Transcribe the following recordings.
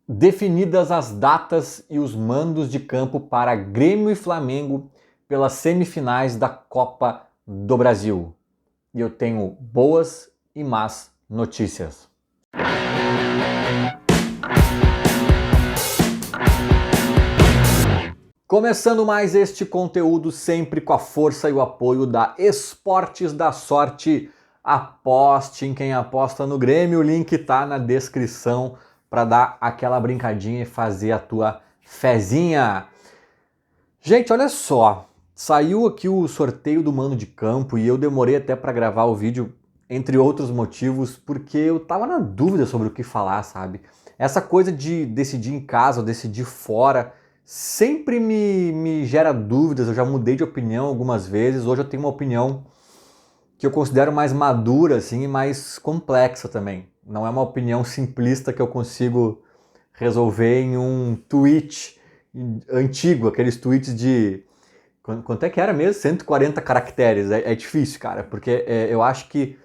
Definidas as datas e os mandos de campo para Grêmio e Flamengo pelas semifinais da Copa do Brasil. E eu tenho boas e más notícias. Começando mais este conteúdo sempre com a força e o apoio da Esportes da Sorte. Aposte em quem aposta no Grêmio, o link tá na descrição para dar aquela brincadinha e fazer a tua fezinha. Gente, olha só, saiu aqui o sorteio do mando de campo e eu demorei até para gravar o vídeo, entre outros motivos, porque eu tava na dúvida sobre o que falar, sabe? Essa coisa de decidir em casa ou decidir fora sempre me gera dúvidas. Eu já mudei de opinião algumas vezes, hoje eu tenho uma opinião que eu considero mais madura assim, e mais complexa também. Não é uma opinião simplista que eu consigo resolver em um tweet antigo, aqueles tweets de... Quanto é que era mesmo? 140 caracteres. É difícil, cara, porque eu acho que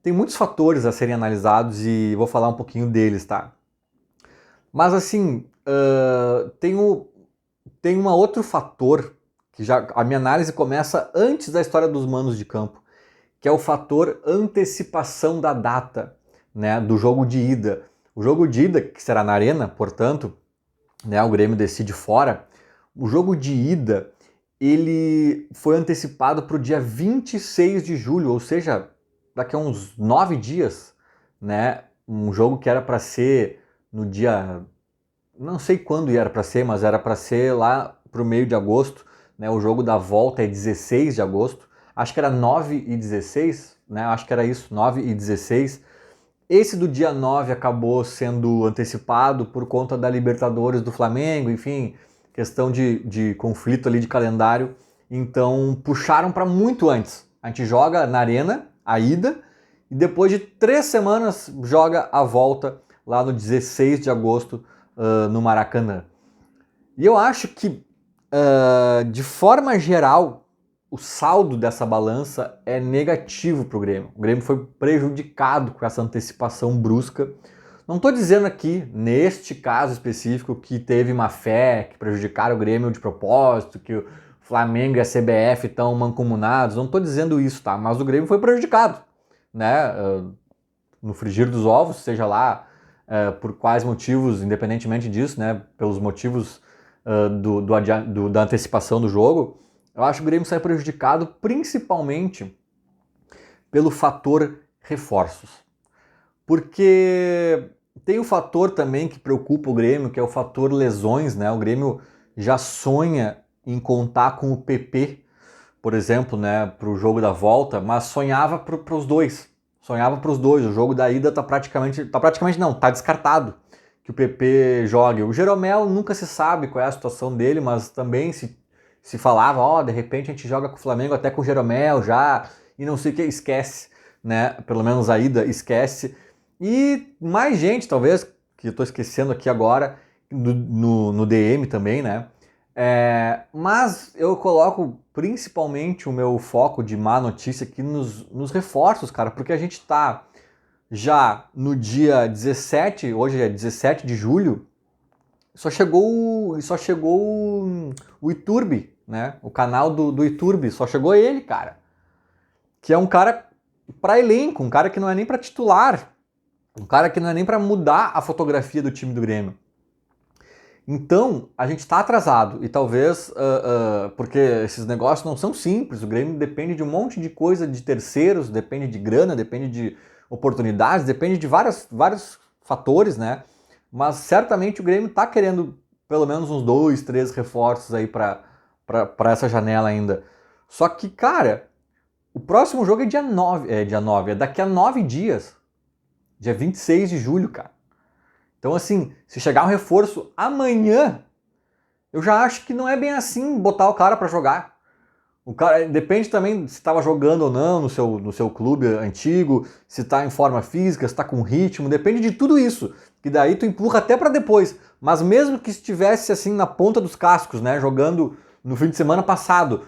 tem muitos fatores a serem analisados e vou falar um pouquinho deles, tá? Mas assim, tem um outro fator que já a minha análise começa antes da história dos manos de campo, que é o fator antecipação da data, né, do jogo de ida. O jogo de ida, que será na Arena, portanto, né, o Grêmio decide fora. O jogo de ida, ele foi antecipado para o dia 26 de julho, ou seja, daqui a uns 9 dias, né, um jogo que era para ser no dia... não sei quando era para ser, mas era para ser lá para o meio de agosto, né, o jogo da volta é 16 de agosto, acho que era 9 e 16, né, acho que era isso, 9 e 16. Esse do dia 9 acabou sendo antecipado por conta da Libertadores do Flamengo, enfim, questão de conflito ali de calendário, então puxaram para muito antes. A gente joga na Arena, a ida, e depois de 3 semanas joga a volta lá no 16 de agosto, no Maracanã. E eu acho que, de forma geral, o saldo dessa balança é negativo para o Grêmio. O Grêmio foi prejudicado com essa antecipação brusca. Não estou dizendo aqui, neste caso específico, que teve má fé, que prejudicaram o Grêmio de propósito, que o Flamengo e a CBF estão mancomunados. Não estou dizendo isso, tá? Mas o Grêmio foi prejudicado, né? No frigir dos ovos, seja lá por quais motivos, independentemente disso, né? Pelos motivos da antecipação do jogo. Eu acho que o Grêmio sai prejudicado principalmente pelo fator reforços. Porque tem o fator também que preocupa o Grêmio, que é o fator lesões, né? O Grêmio já sonha em contar com o PP, por exemplo, né, para o jogo da volta, mas sonhava para os dois. Sonhava para os dois. O jogo da ida tá praticamente não, tá descartado que o PP jogue. O Jeromel nunca se sabe qual é a situação dele, mas também se falava, de repente a gente joga com o Flamengo até com o Jeromel já, e não sei o que, esquece, né? Pelo menos a ida esquece. E mais gente, talvez, que eu tô esquecendo aqui agora, no DM também, né? Mas eu coloco principalmente o meu foco de má notícia aqui nos reforços, cara, porque a gente tá já no dia 17, hoje é 17 de julho, só chegou o Iturbe, né? O canal do Iturbe, só chegou ele, cara. Que é um cara para elenco, um cara que não é nem para titular, um cara que não é nem para mudar a fotografia do time do Grêmio. Então, a gente está atrasado e talvez, porque esses negócios não são simples, o Grêmio depende de um monte de coisa de terceiros, depende de grana, depende de oportunidades, depende de vários fatores, né? Mas certamente o Grêmio está querendo pelo menos uns 2, 3 reforços aí para essa janela ainda. Só que, cara, o próximo jogo é dia 9, é daqui a 9 dias, dia 26 de julho, cara. Então, assim, se chegar um reforço amanhã, eu já acho que não é bem assim botar o cara para jogar. O cara depende também se estava jogando ou não no seu clube antigo, se está em forma física, se está com ritmo, depende de tudo isso. Que daí tu empurra até para depois. Mas mesmo que estivesse assim na ponta dos cascos, né, jogando no fim de semana passado,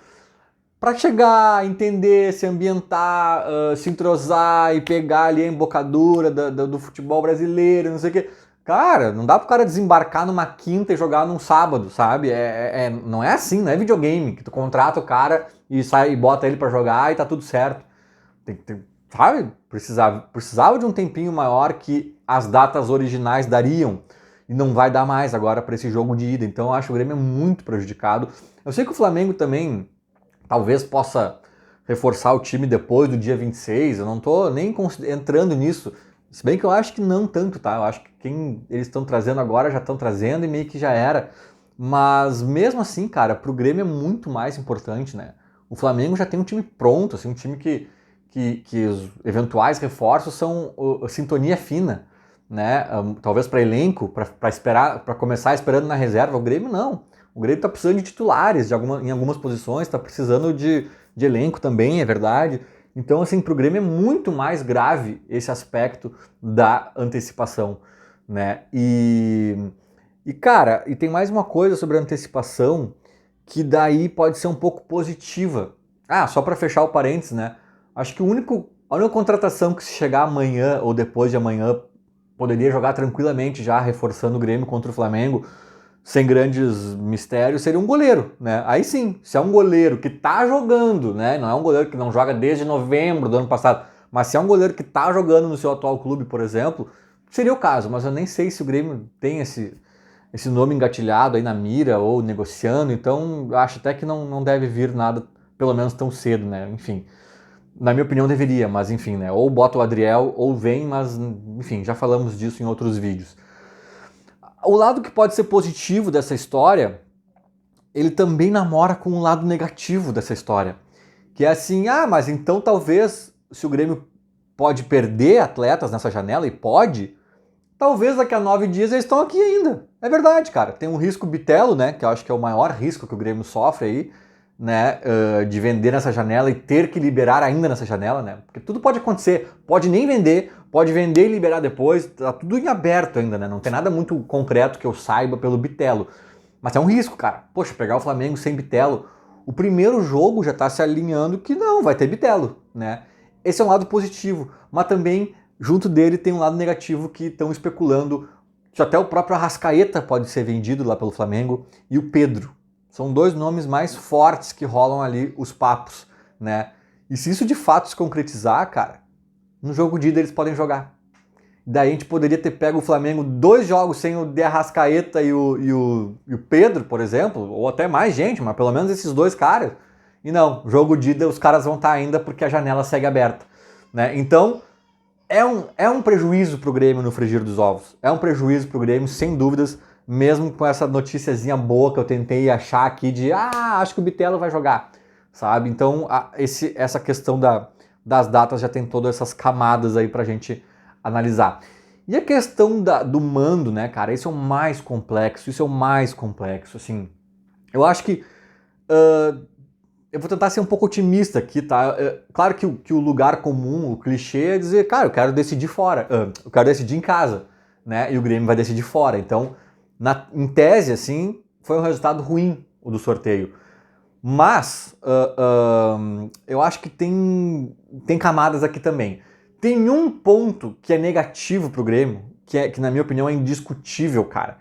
para chegar, entender, se ambientar, se entrosar e pegar ali a embocadura do futebol brasileiro, não sei o quê. Cara, não dá pro cara desembarcar numa quinta e jogar num sábado, sabe? Não é assim, não é videogame, que tu contrata o cara e sai e bota ele pra jogar e tá tudo certo. Sabe? Precisava de um tempinho maior que as datas originais dariam. E não vai dar mais agora para esse jogo de ida. Então eu acho o Grêmio muito prejudicado. Eu sei que o Flamengo também talvez possa reforçar o time depois do dia 26. Eu não tô nem entrando nisso. Se bem que eu acho que não tanto, tá? Eu acho que quem eles estão trazendo agora já estão trazendo e meio que já era. Mas mesmo assim, cara, pro Grêmio é muito mais importante, né? O Flamengo já tem um time pronto, assim, um time que os eventuais reforços são sintonia fina, né? Talvez para elenco, para esperar, para começar esperando na reserva. O Grêmio não. O Grêmio está precisando de titulares em algumas posições, está precisando de elenco também, é verdade. Então, assim, para o Grêmio é muito mais grave esse aspecto da antecipação, né? Cara, e tem mais uma coisa sobre a antecipação que daí pode ser um pouco positiva. Ah, só para fechar o parênteses, né? Acho que a única contratação que se chegar amanhã ou depois de amanhã poderia jogar tranquilamente já reforçando o Grêmio contra o Flamengo, sem grandes mistérios, seria um goleiro, né? Aí sim, se é um goleiro que tá jogando, né? Não é um goleiro que não joga desde novembro do ano passado, mas se é um goleiro que tá jogando no seu atual clube, por exemplo, seria o caso, mas eu nem sei se o Grêmio tem esse nome engatilhado aí na mira ou negociando, então acho até que não deve vir nada, pelo menos tão cedo, né? Enfim, na minha opinião deveria, mas enfim, né? Ou bota o Adriel ou vem, mas enfim, já falamos disso em outros vídeos. O lado que pode ser positivo dessa história, ele também namora com o lado negativo dessa história. Que é assim, mas então talvez, se o Grêmio pode perder atletas nessa janela, e pode, talvez daqui a 9 dias eles estão aqui ainda. É verdade, cara. Tem um risco Bitelo, né? Que eu acho que é o maior risco que o Grêmio sofre aí, né? De vender nessa janela e ter que liberar ainda nessa janela, né? Porque tudo pode acontecer. Pode nem vender, pode vender e liberar depois. Tá tudo em aberto ainda, né? Não tem nada muito concreto que eu saiba pelo Bitelo. Mas é um risco, cara. Poxa, pegar o Flamengo sem Bitelo. O primeiro jogo já tá se alinhando que não, vai ter Bitelo, né? Esse é um lado positivo. Mas também junto dele tem um lado negativo que estão especulando que até o próprio Arrascaeta pode ser vendido lá pelo Flamengo e o Pedro. São dois nomes mais fortes que rolam ali os papos, né? E se isso de fato se concretizar, cara, no jogo de ida eles podem jogar. Daí a gente poderia ter pego o Flamengo 2 jogos sem o De Arrascaeta e o Pedro, por exemplo, ou até mais gente, mas pelo menos esses dois caras. E não, jogo de ida os caras vão estar ainda porque a janela segue aberta, né? Então, é um prejuízo pro Grêmio no frigir dos ovos. É um prejuízo pro Grêmio, sem dúvidas, mesmo com essa noticiazinha boa que eu tentei achar aqui de acho que o Bitelo vai jogar, sabe? Então, essa questão das datas já tem todas essas camadas aí pra gente analisar. E a questão do mando, né, cara? Isso é o mais complexo, assim. Eu acho que eu vou tentar ser um pouco otimista aqui, tá? Claro que o lugar comum, o clichê é dizer, cara, eu quero decidir fora, eu quero decidir em casa, né? E o Grêmio vai decidir fora. Então, em tese, assim, foi um resultado ruim o do sorteio. Mas eu acho que tem camadas aqui também. Tem um ponto que é negativo pro Grêmio, que na minha opinião é indiscutível, cara.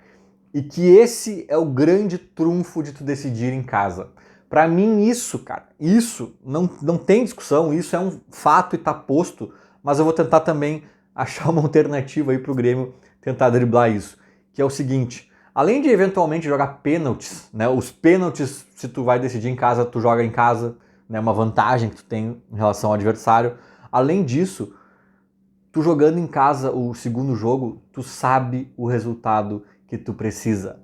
E que esse é o grande trunfo de tu decidir em casa. Pra mim isso, cara, isso não tem discussão, isso é um fato e tá posto, mas eu vou tentar também achar uma alternativa aí pro Grêmio tentar driblar isso, que é o seguinte, além de eventualmente jogar pênaltis, né, os pênaltis, se tu vai decidir em casa, tu joga em casa, né, uma vantagem que tu tem em relação ao adversário, além disso, tu jogando em casa o segundo jogo, tu sabe o resultado que tu precisa.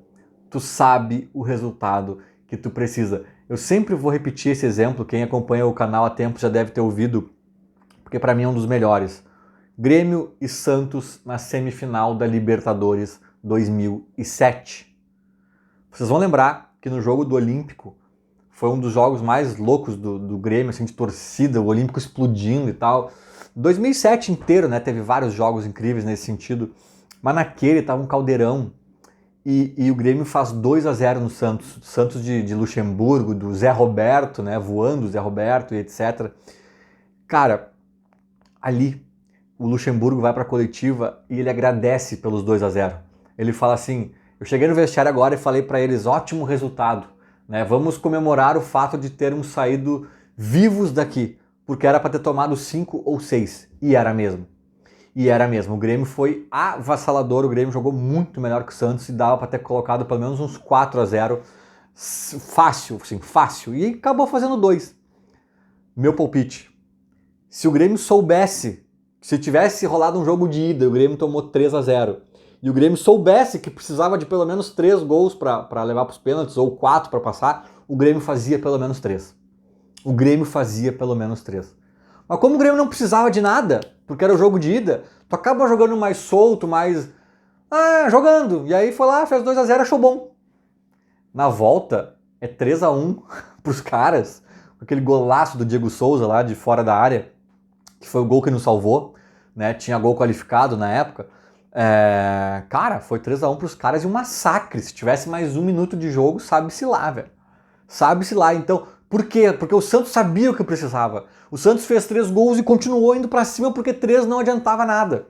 Tu sabe o resultado que tu precisa. Eu sempre vou repetir esse exemplo, quem acompanha o canal há tempo já deve ter ouvido, porque para mim é um dos melhores. Grêmio e Santos na semifinal da Libertadores 2007. Vocês vão lembrar que no jogo do Olímpico foi um dos jogos mais loucos do Grêmio, assim, de torcida, o Olímpico explodindo e tal. 2007 inteiro, né, teve vários jogos incríveis nesse sentido, mas naquele tava um caldeirão. E o Grêmio faz 2-0 no Santos. Santos de Luxemburgo, do Zé Roberto, né? Voando o Zé Roberto e etc. Cara, ali o Luxemburgo vai para a coletiva e ele agradece pelos 2-0. Ele fala assim, eu cheguei no vestiário agora e falei para eles, ótimo resultado, né? Vamos comemorar o fato de termos saído vivos daqui, porque era para ter tomado 5 ou 6, e era mesmo. E era mesmo, o Grêmio foi avassalador, o Grêmio jogou muito melhor que o Santos e dava para ter colocado pelo menos uns 4-0, fácil, assim, fácil, e acabou fazendo 2. Meu palpite, se o Grêmio soubesse, se tivesse rolado um jogo de ida, o Grêmio tomou 3-0, e o Grêmio soubesse que precisava de pelo menos 3 gols para levar para os pênaltis, ou 4 para passar, o Grêmio fazia pelo menos 3. O Grêmio fazia pelo menos 3. Mas como o Grêmio não precisava de nada, porque era o jogo de ida, tu acaba jogando mais solto, mais... jogando. E aí foi lá, fez 2-0, achou bom. Na volta, é 3-1 pros caras, com aquele golaço do Diego Souza lá de fora da área, que foi o gol que nos salvou, né? Tinha gol qualificado na época. Cara, foi 3-1 pros caras e um massacre. Se tivesse mais 1 minuto de jogo, sabe-se lá, velho. Sabe-se lá. Então, por quê? Porque o Santos sabia o que precisava. O Santos fez 3 gols e continuou indo pra cima porque 3 não adiantava nada.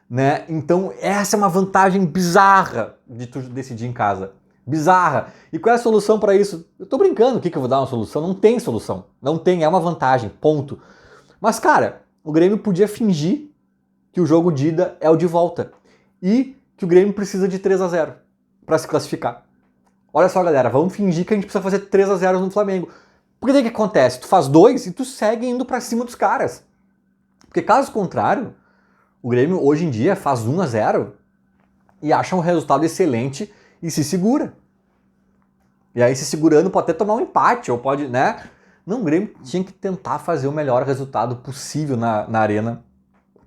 Né? Então, essa é uma vantagem bizarra de tu decidir em casa. Bizarra. E qual é a solução para isso? Eu tô brincando, o que eu vou dar uma solução? Não tem solução. Não tem, é uma vantagem, ponto. Mas, cara, o Grêmio podia fingir que o jogo de ida é o de volta. E que o Grêmio precisa de 3-0 para se classificar. Olha só, galera, vamos fingir que a gente precisa fazer 3-0 no Flamengo. Porque daí o que acontece? Tu faz 2 e tu segue indo para cima dos caras. Porque caso contrário, o Grêmio hoje em dia faz 1-0 e acha um resultado excelente e se segura. E aí se segurando pode até tomar um empate, ou pode, né? Não, o Grêmio tinha que tentar fazer o melhor resultado possível na arena,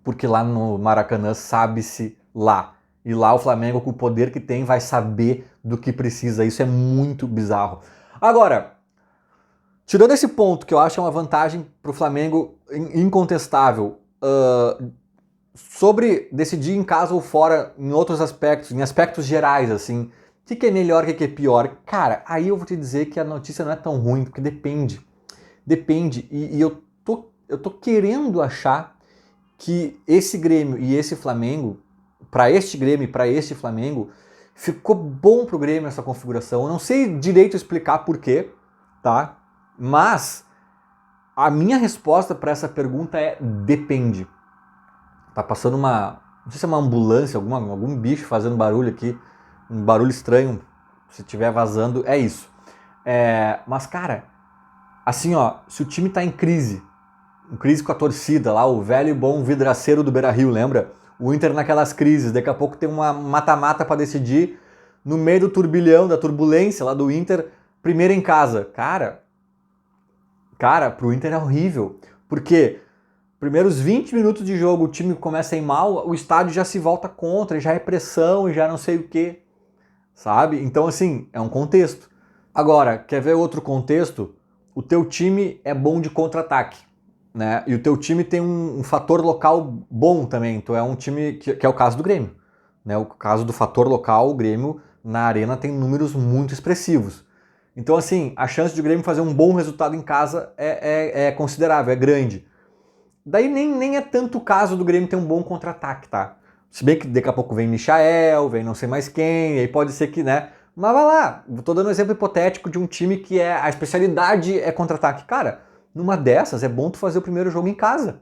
porque lá no Maracanã sabe-se lá. E lá o Flamengo, com o poder que tem, vai saber do que precisa. Isso é muito bizarro. Agora, tirando esse ponto, que eu acho uma vantagem para o Flamengo incontestável, sobre decidir em casa ou fora em outros aspectos, em aspectos gerais, assim, o que é melhor, o que é pior? Cara, aí eu vou te dizer que a notícia não é tão ruim, porque depende. Depende. E eu tô querendo achar que esse Grêmio e esse Flamengo, para este Grêmio e para este Flamengo, ficou bom pro Grêmio essa configuração. Eu não sei direito explicar por quê, tá? Mas a minha resposta para essa pergunta é depende. Tá passando uma, não sei se é uma ambulância, algum bicho fazendo barulho aqui, um barulho estranho, se estiver vazando, é isso. Mas, cara, assim, ó, se o time tá em crise com a torcida lá, o velho e bom vidraceiro do Beira-Rio, lembra? O Inter naquelas crises, daqui a pouco tem uma mata-mata para decidir, no meio do turbilhão, da turbulência lá do Inter, primeiro em casa. Cara, pro Inter é horrível, porque primeiros 20 minutos de jogo o time começa a ir mal, o estádio já se volta contra, já é pressão e já não sei o que, sabe? Então, assim, é um contexto. Agora, quer ver outro contexto? O teu time é bom de contra-ataque, né? E o teu time tem um fator local bom também. Tu é um time que é o caso do Grêmio, né? O caso do fator local, o Grêmio na arena tem números muito expressivos. Então, assim, a chance de o Grêmio fazer um bom resultado em casa é considerável, é grande. Daí nem é tanto o caso do Grêmio ter um bom contra-ataque, tá? Se bem que daqui a pouco vem Michael, vem não sei mais quem, e aí pode ser que, né? Mas vai lá, tô dando um exemplo hipotético de um time que a especialidade é contra-ataque. Cara, numa dessas é bom tu fazer o primeiro jogo em casa.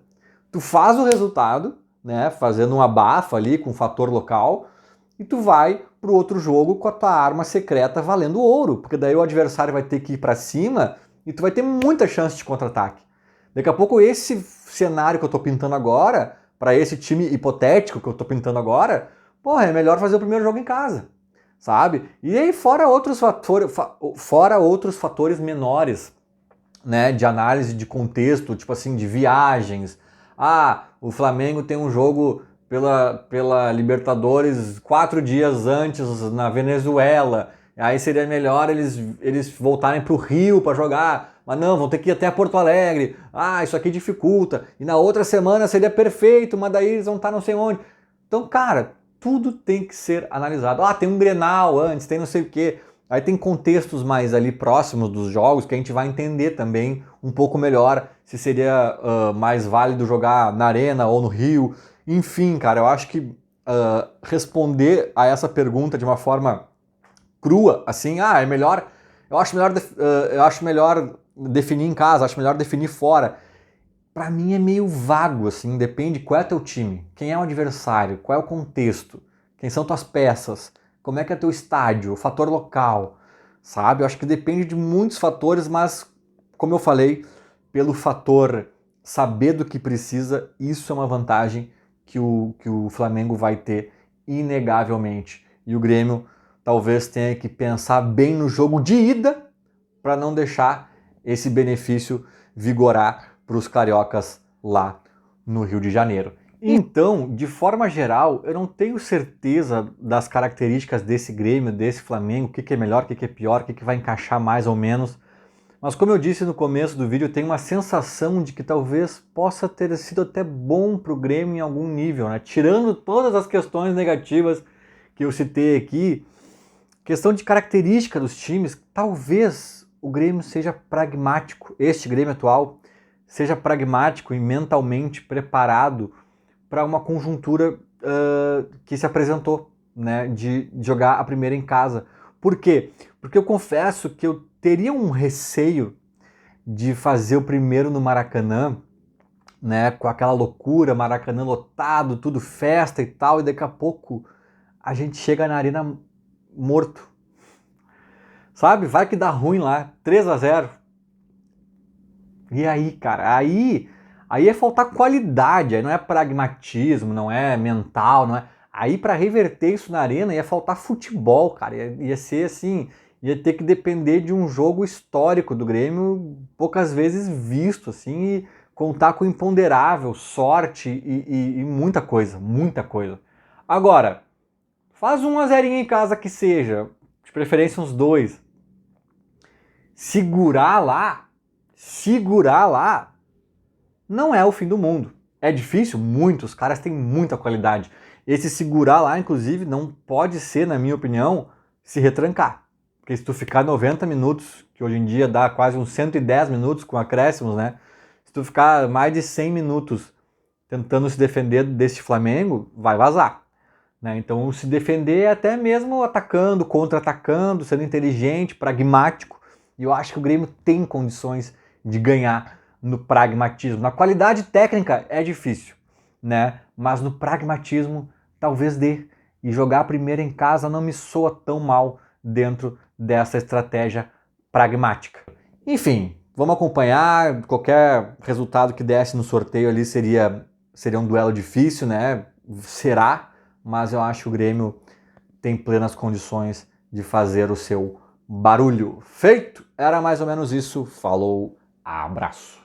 Tu faz o resultado, né? Fazendo um abafa ali com o fator local, e tu vai pro outro jogo com a tua arma secreta valendo ouro, porque daí o adversário vai ter que ir pra cima e tu vai ter muita chance de contra-ataque. Daqui a pouco esse cenário que eu tô pintando agora, para esse time hipotético que eu tô pintando agora, porra, é melhor fazer o primeiro jogo em casa, sabe? E aí fora outros fatores menores, né, de análise de contexto, tipo assim, de viagens. O Flamengo tem um jogo pela Libertadores 4 dias antes na Venezuela. Aí seria melhor eles voltarem para o Rio para jogar. Mas não, vão ter que ir até Porto Alegre. Isso aqui dificulta. E na outra semana seria perfeito, mas daí eles vão estar não sei onde. Então, cara, tudo tem que ser analisado. Tem um Grenal antes, tem não sei o quê. Aí tem contextos mais ali próximos dos jogos que a gente vai entender também um pouco melhor se seria mais válido jogar na Arena ou no Rio. Enfim, cara, eu acho que responder a essa pergunta de uma forma crua, assim, é melhor, eu acho melhor definir em casa, acho melhor definir fora. Pra mim é meio vago, assim, depende qual é teu time, quem é o adversário, qual é o contexto, quem são tuas peças, como é que é teu estádio, o fator local, sabe? Eu acho que depende de muitos fatores, mas, como eu falei, pelo fator saber do que precisa, isso é uma vantagem que o Flamengo vai ter inegavelmente. E o Grêmio talvez tenha que pensar bem no jogo de ida para não deixar esse benefício vigorar para os cariocas lá no Rio de Janeiro. Então, de forma geral, eu não tenho certeza das características desse Grêmio, desse Flamengo, o que é melhor, o que é pior, o que vai encaixar mais ou menos. Mas como eu disse no começo do vídeo, eu tenho uma sensação de que talvez possa ter sido até bom para o Grêmio em algum nível, né? Tirando todas as questões negativas que eu citei aqui, questão de característica dos times, talvez o Grêmio seja pragmático, este Grêmio atual seja pragmático e mentalmente preparado para uma conjuntura que se apresentou, né, de jogar a primeira em casa. Por quê? Porque eu confesso que eu teria um receio de fazer o primeiro no Maracanã, né, com aquela loucura, Maracanã lotado, tudo festa e tal, e daqui a pouco a gente chega na arena morto. Sabe? Vai que dá ruim lá, 3-0. E aí, cara? Aí é faltar qualidade, aí não é pragmatismo, não é mental, não é. Aí para reverter isso na arena ia faltar futebol, cara. Ia ser assim, ia ter que depender de um jogo histórico do Grêmio, poucas vezes visto, assim, e contar com imponderável, sorte e muita coisa, muita coisa. Agora, faz 1-0 em casa que seja, de preferência uns 2. Segurar lá, não é o fim do mundo. É difícil? Muito, os caras têm muita qualidade. Esse segurar lá, inclusive, não pode ser, na minha opinião, se retrancar. Porque se tu ficar 90 minutos, que hoje em dia dá quase uns 110 minutos com acréscimos, né? Se tu ficar mais de 100 minutos tentando se defender desse Flamengo, vai vazar. Né? Então, se defender é até mesmo atacando, contra-atacando, sendo inteligente, pragmático. E eu acho que o Grêmio tem condições de ganhar no pragmatismo. Na qualidade técnica é difícil, né? Mas no pragmatismo talvez dê. E jogar a primeira em casa não me soa tão mal dentro dessa estratégia pragmática. Enfim, vamos acompanhar. Qualquer resultado que desse no sorteio ali seria um duelo difícil, né? Será, mas eu acho que o Grêmio tem plenas condições de fazer o seu barulho. Feito! Era mais ou menos isso. Falou, abraço!